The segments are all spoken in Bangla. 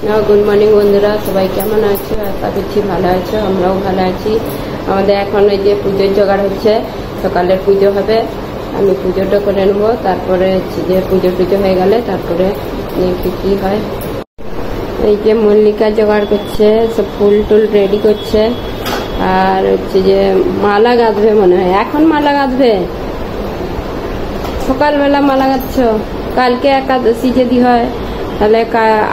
গুড মর্নিং বন্ধুরা, সবাই কেমন আছো? আশা করছি ভালো আছো, আমরাও ভালো আছি। আমাদের এখন এই যে পুজোর জোগাড় হচ্ছে, সকালের পুজো হবে, আমি পুজোটা করে নেবো। তারপরে যে পুজো টুজো হয়ে গেলে তারপরে কি হয়। এই যে মল্লিকা জোগাড় করছে, সব ফুল টুল রেডি করছে। আর হচ্ছে যে মালা গাঁথবে মনে হয়, এখন মালা গাঁথবে, সকালবেলা মালা গাঁথছ। কালকে একাদশী যদি হয় তাহলে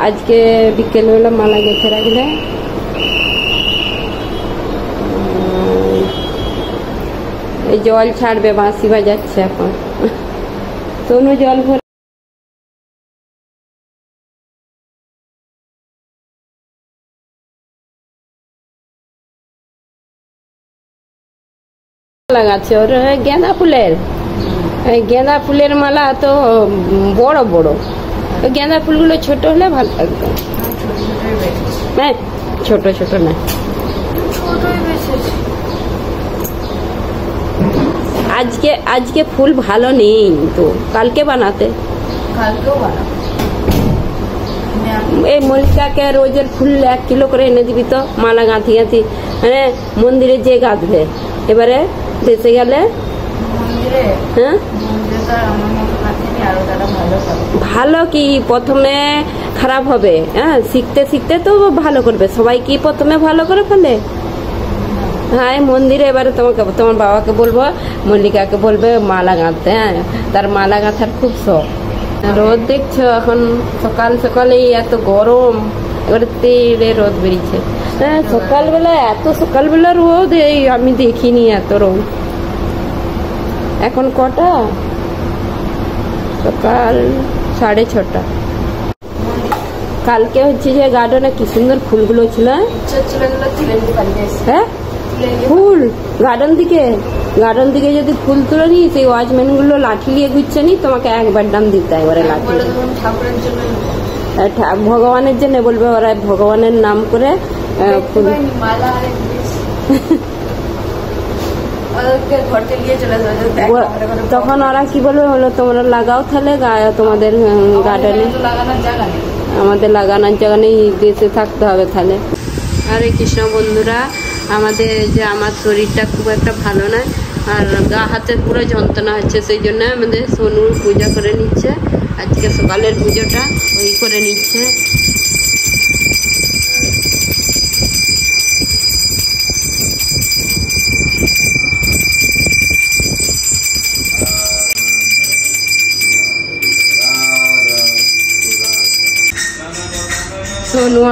আজকে বিকেলবেলা মালা গেঁথে রাখলে। এই জল ছাড়বে, বাঁশি বাজাচ্ছে এখন। সোনু জল ভরে লাগাচ্ছে ওর গেঁদা ফুলের, গেঁদা ফুলের মালা তো বড় বড়, গেঁদা ফুলগুলো ছোট হলে ভালো লাগবে। হ্যাঁ, ছোট ছোট না, আজকে ফুল ভালো নেই তো, কালকে বানাতে। এই মল্লিকাকে রোজের ফুল 1 কিলো করে এনে দিবি তো, মালা গাঁথি গাঁথি, মানে মন্দিরে যে গাঁথবে। এবারে দেশে গেলে হ্যাঁ ভালো কি প্রথমে খারাপ হবে, হ্যাঁ শিখতে শিখতে তো ভালো করবে। সবাই কি প্রথমে ভালো করে ফেলে? হ্যাঁ, মন্দিরে এবারে তোমার বাবাকে বলবো, মল্লিকাকে বলবে মালা গাঁথতে। হ্যাঁ, তার মালা গাঁথার খুব শখ। রোদ দেখছো এখন, সকাল সকালেই এত গরম, এবারে তেলে রোদ বেরিয়েছে। হ্যাঁ, সকালবেলা রোদ এই আমি দেখিনি এত রোদ। এখন কটা? সকাল 6:30। কালকে হচ্ছে যে গার্ডেনে কি সুন্দর ফুলগুলো ছিল। হ্যাঁ, ফুল গার্ডেন দিকে যদি ফুল তুলে নি, সেই ওয়াচম্যান গুলো লাঠি নিয়ে ঘুরছে নি, তোমাকে একবার দাম দিতে একবারে লাঠি। ভগবানের জন্য বলবে, ওরা ভগবানের নাম করে ফুল। তখন ওরা কি বলবে, হলো তোমরা লাগাও তাহলে তোমাদের গার্ডেনে। আমাদের লাগানোর জায়গা নেই, দেশে থাকতে হবে তাহলে। হরে কৃষ্ণ বন্ধুরা, আমার শরীরটা খুব একটা ভালো নয়, আর গা হাতে পুরো যন্ত্রণা হচ্ছে, সেই জন্য আমাদের সোনুর পূজা করে নিচ্ছে। আজকে সকালের পুজোটা ওই করে নিচ্ছে।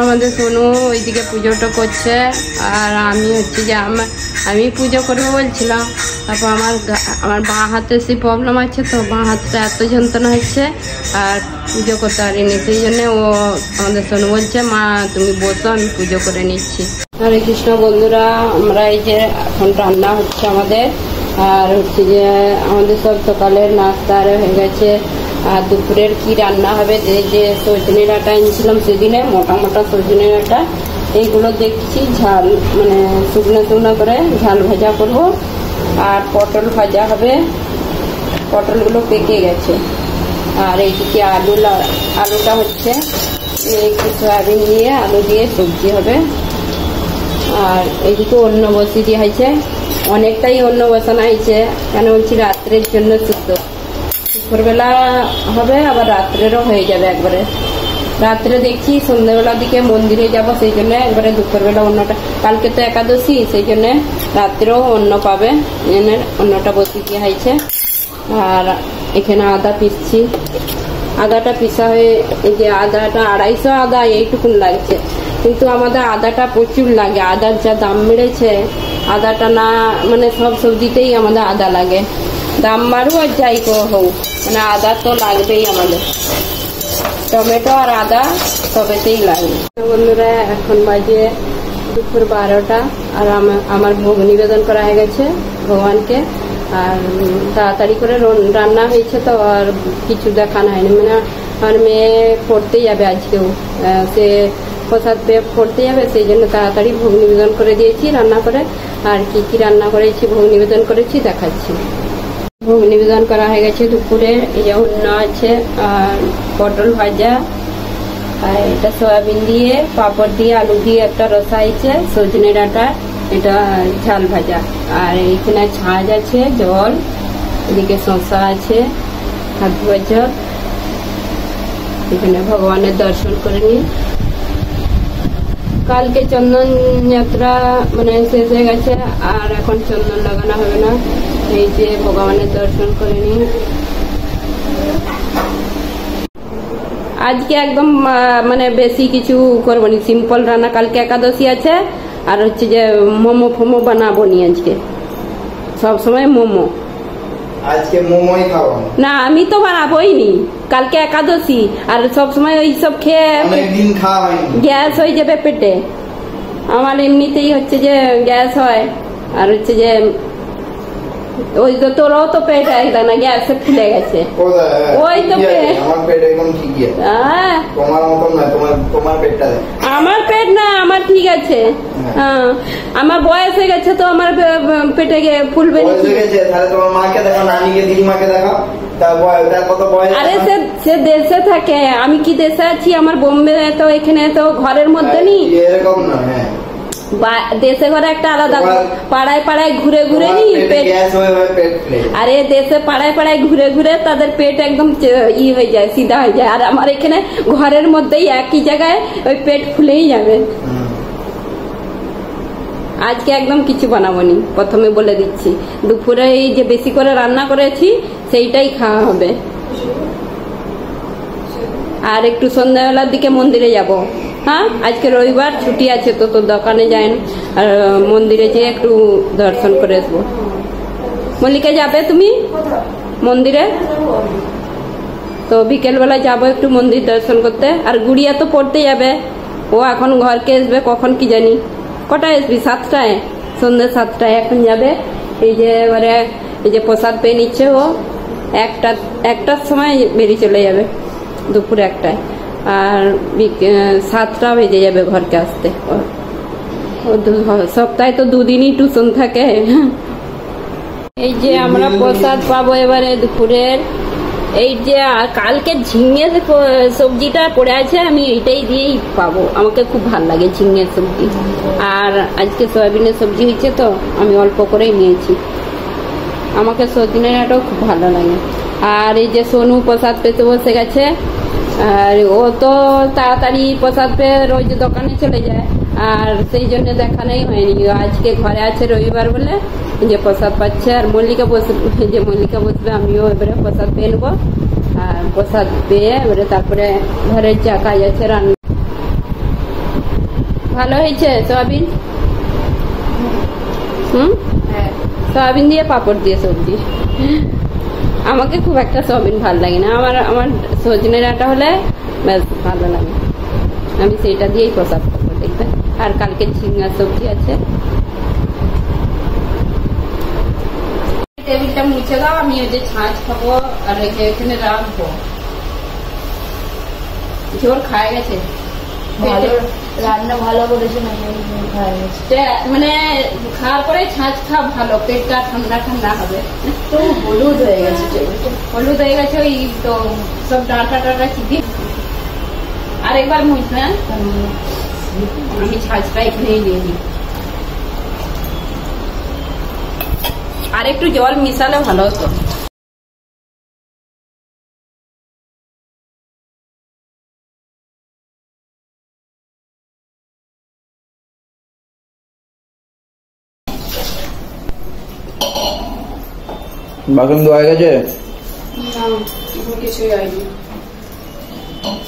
আমাদের সোনু ওইদিকে পুজোটা করছে, আর আমি হচ্ছে যে আমি পুজো করবো বলছিলাম। তারপর আমার বাঁ হাতে সেই প্রবলেম আছে, তো বাঁ হাতটা এত যন্ত্রণা হচ্ছে আর পুজো করতে পারিনি। সেই জন্য আমাদের সোনু বলছে, মা তুমি বসো, আমি পুজো করে নিচ্ছি। হরে কৃষ্ণ বন্ধুরা, আমরা এই যে এখন রান্না হচ্ছে আমাদের, আর হচ্ছে যে আমাদের সব সকালের নাস্তা হয়ে গেছে। আর দুপুরের কি রান্না হবে, যে সজনে ডাঁটা এনেছিলাম সেদিনে, মোটা মোটা সজনে ডাঁটা, এইগুলো দেখছি ঝাল, মানে শুকনো করে ঝাল ভাজা করব। আর পটল ভাজা হবে, পটলগুলো পেকে গেছে। আর এইদিকে আলুটা হচ্ছে, একটু সয়াবিন দিয়ে আলু দিয়ে সবজি হবে। আর এইদিকে অন্য বসি দিয়ে হয়েছে, অনেকটাই অন্য বসানো হয়েছে, কেন বলছি রাত্রের জন্য শুদ্ধ। দুপুরবেলা হবে, আবার রাত্রেরও হয়ে যাবে একবারে। রাত্রে দেখছি সন্ধ্যাবেলার দিকে মন্দিরে যাব, সেই জন্য একবারে দুপুরবেলা অন্যটা। কালকে তো একাদশী, সেই জন্য রাত্রেও অন্য পাবে, অন্যটা বসি দিয়ে হয়েছে। আর এখানে আদা পিসছি, আদাটা পিসা হয়ে, এই যে আদাটা 250 আদা এইটুকুন লাগছে, কিন্তু আমাদের আদাটা প্রচুর লাগে। আদার যা দাম বেড়েছে, আদাটা না মানে সব সবজিতেই আমাদের আদা লাগে, দাম মারু আর যাই হোক, মানে আদা তো লাগবেই আমাদের। টমেটো আর আদা সবেতেই লাগবে। বন্ধুরা, এখন বাজে দুপুর 12টা, আর আমার ভোগ নিবেদন করা হয়ে গেছে ভগবানকে। আর তাড়াতাড়ি করে রান্না হয়েছে, তো আর কিছু দেখানো হয়নি। মানে আমার মেয়ে পড়তে যাবে আজকেও, সে প্রসাদ পেয়ে পড়তে যাবে, সেই জন্য তাড়াতাড়ি ভোগ নিবেদন করে দিয়েছি রান্না করে। আর কি রান্না করেছি, ভোগ নিবেদন করেছি দেখাচ্ছি। ভোগ নিবেদন করা হয়ে গেছে দুপুরে। এই যে অন্ন আছে, আর পটল ভাজা, আর এটা সয়াবিন দিয়ে পাঁপড় দিয়ে আলু দিয়ে একটা রসা আছে, সজনে ডাঁটা, এটা ঝাল ভাজা। আর এখানে ছাঁচ আছে, জল, এদিকে শসা আছে, হাত ভাজা। এখানে ভগবানের দর্শন করে নিই। কালকে চন্দন যাত্রা মানে শেষ হয়ে গেছে, আর এখন চন্দন লাগানো হবে না। এই যে ভগবানের দর্শন করে নিই। আজকে একদম মানে বেশি কিছু করবো নি, সিম্পল রান্না। কালকে একাদশী আছে, আর হচ্ছে যে মোমো ফোমো বানাবো নি আজকে। সব সময় মোমো, আজকে মোমোই খাবো না। আমি তো বানাবোই নি, কালকে একাদশী। আর সব সময় ওই সব খেয়ে অনেকদিন খাওয়া হয়নি, গ্যাস হয়ে যাবে পেটে। আমার এমনিতেই হচ্ছে যে গ্যাস হয়, আর হচ্ছে যে ওই তো তোরও তো পেট একদম না গ্যাসে ফুলে গেছে। ওই তো আমার পেট একদম ঠিকই আছে, তোমার মতন না। তোমার পেটটা আমার পেট না, আমার ঠিক আছে। হ্যাঁ, আমার বয়স হয়ে গেছে তো আমার পেটে ফুলবে। তাহলে তোমার মাকে দেখো, নানিকে, দিদিমাকে দেখো, আরে সে দেশে থাকে, আমি কি দেশে আছি? আমার বোম্বে তো, এখানে তো ঘরের মধ্যে নি এরকম না। হ্যাঁ, দেশে ঘরে একটা আলাদা, পাড়ায় পাড়ায় ঘুরে ঘুরে নি পেট। আরে দেশে পাড়ায় পাড়ায় ঘুরে ঘুরে তাদের পেট একদম ই হয়ে যায়, সিধা হয়ে যায়। আর আমার এখানে ঘরের মধ্যেই একই জায়গায় ওই পেট ফুলেই যাবে। আজকে একদম কিছু বানাবো নি, প্রথমে বলে দিচ্ছি। দুপুরে এই যে বেশি করে রান্না করেছি সেইটাই খাওয়া হবে। আর একটু সন্ধ্যাবেলার দিকে মন্দিরে যাব। হ্যাঁ, আজকে রবিবার ছুটি আছে তো, তোর দোকানে যাই না, আর মন্দিরে যেয়ে একটু দর্শন করে আসবো। মল্লিকা, যাবে তুমি মন্দিরে? তো বিকেলবেলা যাবো একটু মন্দির দর্শন করতে। আর গুড়িয়া তো পড়তে যাবে, ও এখন ঘরকে আসবে কখন কি জানি। কটায় আসবি? 7টায়, সন্ধ্যে 7টায় এখন যাবে। এই যে এবারে এই যে প্রসাদ পেয়ে নিচ্ছে ও, একটার সময় বেরিয়ে চলে যাবে, দুপুরে 1টায়। আর 7টা বেজে যাবে ঘরকে আসতে। সপ্তাহে তো 2 দিনই টিউশন থাকে। এই যে আমরা প্রসাদ পাবো এবারে দুপুরের। এই যে কালকে ঝিঙে সবজিটা পড়ে আছে, আমি এইটাই দিয়েই পাবো। আমাকে খুব ভালো লাগে ঝিঙের সবজি। আর আজকে সয়াবিনের সবজি হয়েছে তো আমি অল্প করেই নিয়েছি। আমাকে সজনে ডাঁটাও খুব ভালো লাগে। আর এই যে সোনু প্রসাদ পেতে বসে গেছে, আর ও তো তাড়াতাড়ি প্রসাদ পেয়ে রোজ দোকানে চলে যায়, আর সেই জন্য দেখানোই হয়নি। আজকে ঘরে আছে রবিবার বলে যে প্রসাদ পাচ্ছে। আর মল্লিকা বসবে, আমিও এবারে প্রসাদ পেয়ে নেবো। আর প্রসাদ পেয়ে এবারে তারপরে ঘরের যা কাজ আছে রান্না। ভালো হয়েছে সয়াবিন? সয়াবিন দিয়ে পাঁপড় দিয়ে সবজি। আমাকে খুব একটা সয়াবিন ভালো লাগে না, আমার সজনে ডাঁটা হলে বেশ ভালো লাগে। আমি সেইটা দিয়েই প্রসাদ করবো, দেখবেন। আর কালকে ঝিঙ্গা সবজি আছে। টেবিলটা মুছে দাও, আমি ওই যে ছাঁচ খাবো আর এখানে রাখবো। ঝোল খায় গেছে, রান্না ভালো করেছে না, মানে খাওয়ার পরে ছাঁচ খাওয়া ভালো, পেটটা ঠান্ডা ঠান্ডা হবে। তো হলুদ হয়ে গেছে, হলুদ হয়ে গেছে, ওই তো সব ডাঁটা টাটা চিপি। আরেকবার মুছবেন, আমি ছাঁচটা এখানেই দিয়ে দিই। আর একটু জল মিশালে ভালো হতো। বাসন ধোয়া গেছে? কিছুই হয়নি।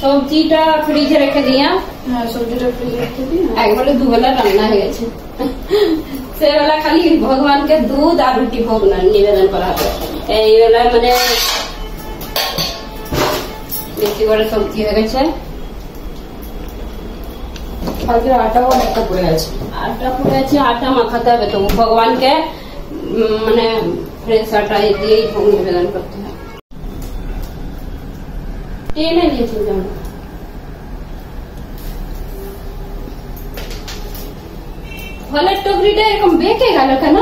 সবজিটা ফ্রিজে রেখে দিয়া। হ্যাঁ, সবজিটা ফ্রিজে রেখে দিই। একবারে দুবেলা রান্না হয়ে গেছে। সেবেলা খালি ভগবানকে দুধ আর রুটি ভোগ নিবেদন করা হবে। এই বেলা মানে বেশি করে সবজি হয়ে গেছে। কালকে আটাও অনেকটা পড়ে গেছে। আটা মাখাতে হবে তো ভগবানকে, মানে ফ্রেশ আটা দিয়েই ভোগ নিবেদন করতে হবে। টেনে নিয়েছি যেমন ফলের টুকরিটা এরকম বেঁকে গেল কেন?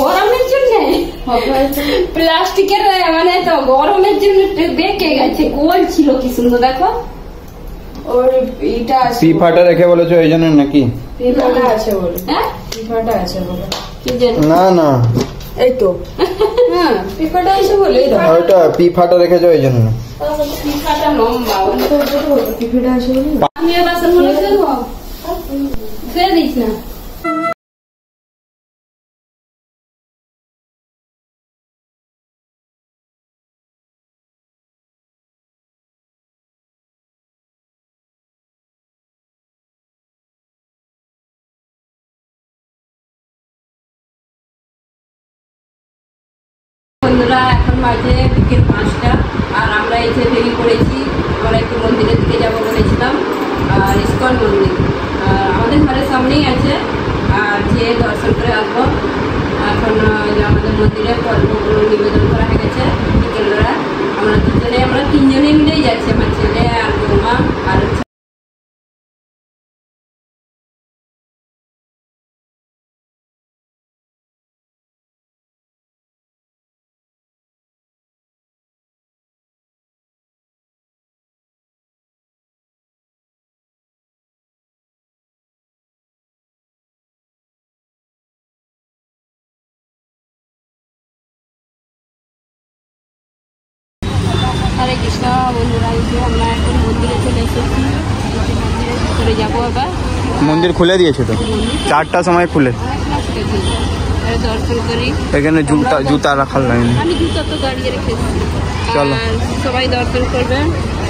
গরমের জন্য প্লাস্টিকের, মানে তো গরমের জন্য বেঁকে গেছে। গোল ছিল কি সুন্দর, দেখো ওর এইটা আছে, পিফাটা রেখে বলেছো এই জন্য নাকি? পিফাটা আছে বলে। হ্যাঁ পিফাটা আছে বলে। কি জানি না না এই তো হ্যাঁ পিফাটা আছে বলে। এই দেখো ওইটা পিফাটা রেখেছো এই জন্য। পিঠাটা লম্বা আমি তো বলবো পিফাটা আছে বলে। আমি এবার বাসনগুলো ধুয়ে দেবো, ধুয়ে দিস না। বন্ধুরা এখন বাজে বিকেল 5টা, আর আমরা এসে দেরি করেছি। আমরা একটু মন্দিরের দিকে যাবো বলেছিলাম, আর ইস্কন মন্দির আমাদের ঘরের সামনেই আছে, আর যেয়ে দর্শন করে আসবো। এখন আমাদের মন্দিরে ফলগুলো নিবেদন করা হয়ে গেছে বিকেলবেলা। আমরা তিনজনে মিলেই যাচ্ছি, আমার ছেলে আর বৌমা আর হরে কৃষ্ণ। বন্ধুরা আমরা এখন মন্দিরে চলে এসেছি, মন্দিরের ভিতরে যাবো আবার। মন্দির খুলে দিয়েছে তো, 4টার সময় খুলে। দর্শন করি। এখানে জুতা রাখার লাইন। আমি জুতা তো দাঁড়িয়ে রেখেছি। চলো। আর সবাই দর্শন করবেন,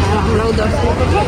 আর আমরাও দর্শন করবো।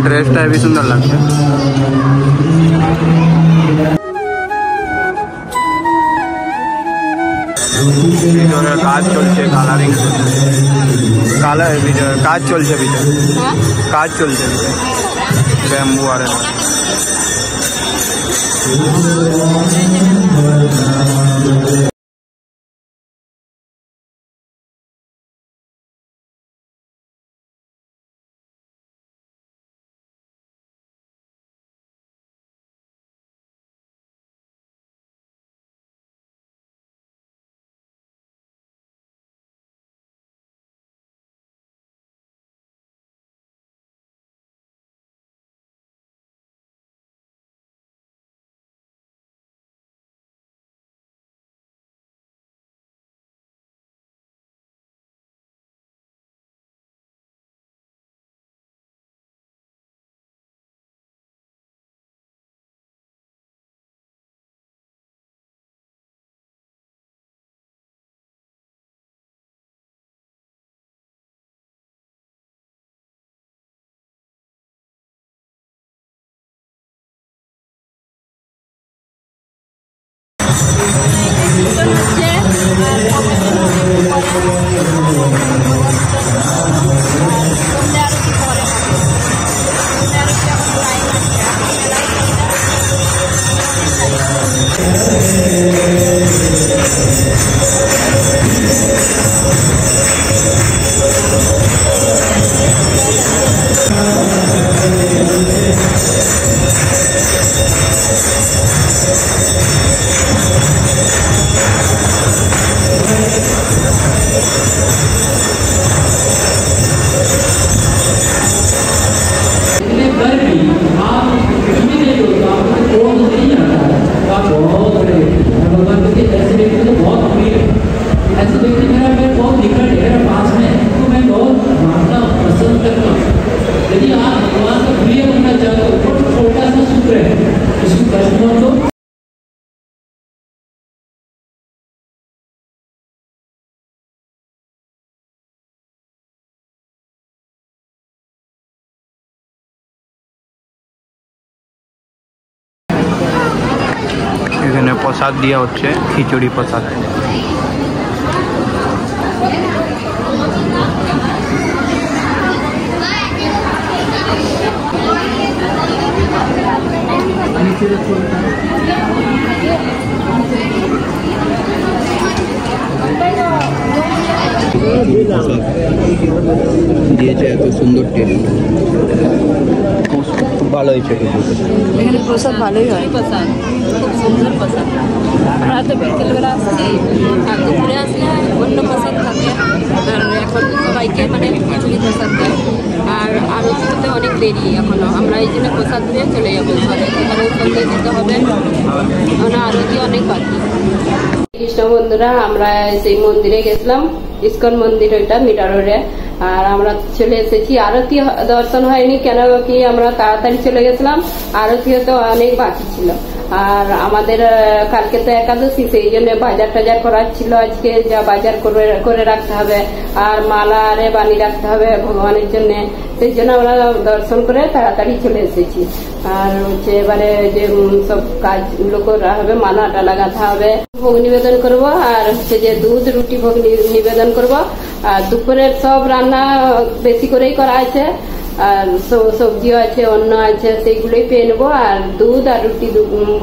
ড্রেসটা হেবি সুন্দর লাগছে। ভিতরে কাজ চলছে, কালারিং কাজ চলছে, ভিতরে কাজ চলছে, ব্যাম্বু আর হচ্ছে প্রসাদ দিয়ে হচ্ছে, খিচুড়ি প্রসাদ। দিয়েছে এত সুন্দর টেস্ট, খুব ভালো হয়েছে। এখানে প্রসাদ ভালোই হয়। প্রসাদ খুব সুন্দর প্রসাদ। আমরা তো বিকেলবেলা আসছি, আর দুপুরে আসলে অন্য প্রসাদ থাকে, আর এখন সবাইকে মানে খিচুড়ি প্রসাদ দেয়। আর আরতিতে অনেক দেরি এখনো, আমরা এই জন্য প্রসাদ দিয়ে চলে যাবো ঘরে, এখানে সন্ধ্যে দিতে হবে, কারণ আরতি অনেক বাকি। কৃষ্ণ বন্ধুরা, আমরা সেই মন্দিরে গেছিলাম, ইস্কন মন্দির, ওইটা মিটার রোডে। আর আমরা চলে এসেছি, আরতি দর্শন হয়নি কেন কি আমরা তাড়াতাড়ি চলে গেছিলাম, আরতিও তো অনেক বাকি ছিল। আর আমাদের কালকে তো একাদশী, সেই জন্য বাজার টাজার করার ছিল আজকে, যা বাজার করে রাখতে হবে, আর মালা আরে বানিয়ে রাখতে হবে ভগবানের জন্য, সেই জন্য আমরা দর্শন করে তাড়াতাড়ি চলে এসেছি। আর হচ্ছে এবারে যে সব কাজগুলো করা হবে, মালাটা লাগাতে হবে, ভোগ নিবেদন করব, আর হচ্ছে যে দুধ রুটি ভোগ নিবেদন করব। আর দুপুরের সব রান্না বেশি করেই করা আছে, আর সবজিও আছে, অন্ন আছে, সেইগুলোই পেয়ে নেবো। আর দুধ আর রুটি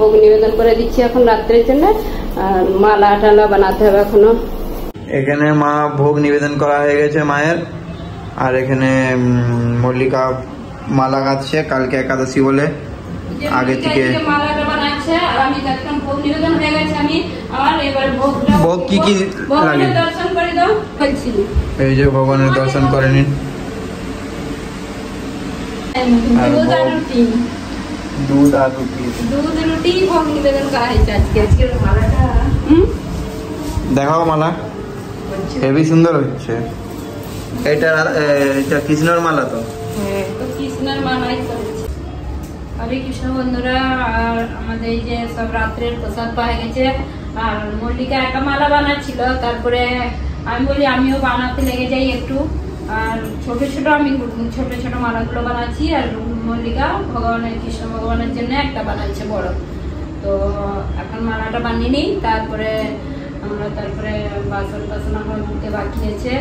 ভোগ নিবেদন করে দিচ্ছি এখন রাত্রের জন্য। আর মালা টালা বানাতে হবে এখনো। এখানে মা ভোগ নিবেদন করা হয়ে গেছে মায়ের, আর এখানে মল্লিকা মালা গাচ্ছে, কালকে একাদশী বলে আগে থেকে মালাটা বানাচ্ছে। আর আমি দেখলাম ভোগ নিবেদন হয়ে গেছে, আমি আমার এবার ভোগ কি কি লাগে দর্শন করে দাও বলছি। এই যে ভগবানের দর্শন করে নিন। দুধ আর রুটি, দুধ আর রুটি, দুধ রুটি ভোগ নিবেদন করা হয়েছে আজকে। আজকের মালাটা দেখাও, মালা হেবি সুন্দর হচ্ছে। এটা কৃষ্ণর মালা তো, তো কৃষ্ণের মালাই করেছে। হরে কৃষ্ণ বন্ধুরা, আর আমাদের এই যে সব রাত্রের প্রসাদ পাওয়া গেছে। আর মল্লিকা একটা মালা বানাচ্ছিল, তারপরে আমি বলি আমিও বানাতে লেগে যাই একটু। আর ছোট ছোট মালাগুলো বানাচ্ছি, আর মল্লিকা ভগবানের কৃষ্ণ ভগবানের জন্য একটা বানাচ্ছে বড়। তো এখন মালাটা বানিয়ে নিই, তারপরে আমরা বাসন আমার মুখে বাকি আছে।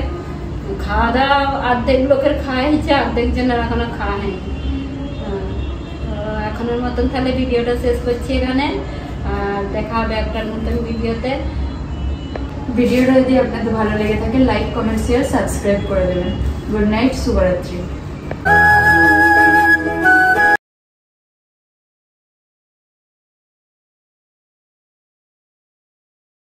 খাওয়া দাওয়া অর্ধেক লোকের খাওয়া হয়েছে, অর্ধেক জনের এখনো খাওয়া হয়নি। এখনের মতন তাহলে ভিডিওটা শেষ করছি এখানে, আর দেখা হবে একটা নতুন ভিডিওতে। ভিডিওটা যদি আপনাদের ভালো লেগে থাকে লাইক কমেন্ট শেয়ার সাবস্ক্রাইব করে দেবেন। গুড নাইট, শুভরাত্রি।